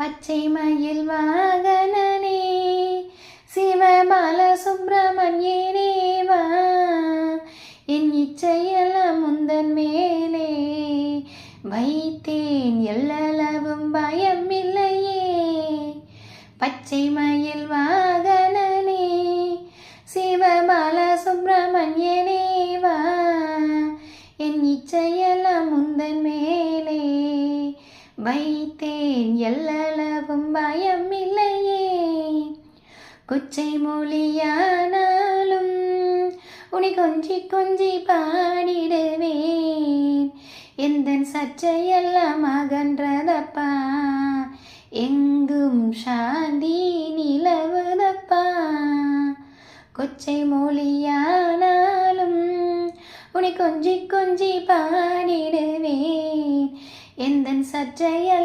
பச்சை மயில் வாகனனே சிவபால சுப்பிரமணியனே வா, என் இச்சையெல்லாம் முந்தன் மேலே வைத்தேன், எல்லளவும் பயமில்லையே. பச்சை மயில் வாகனனே சிவபால சுப்பிரமணியனே வா, என் இச்சையெல்லாம் முந்தன் மேலே வைத்தேன், எல்லளவும் பயமில்லையே. கொச்சை மொழியானாலும் உன்னை கொஞ்சி கொஞ்சி பாடிடுவேன், எந்தன் சர்ச்சையெல்லாம் அகன்றதப்பா, எங்கும் சாந்தி நிலவுதப்பா. கொச்சை மொழியானாலும் உன்னை கொஞ்சி கொஞ்சி பாடிடுவேன், எந்தன் சர்ச்சையெல்லாம்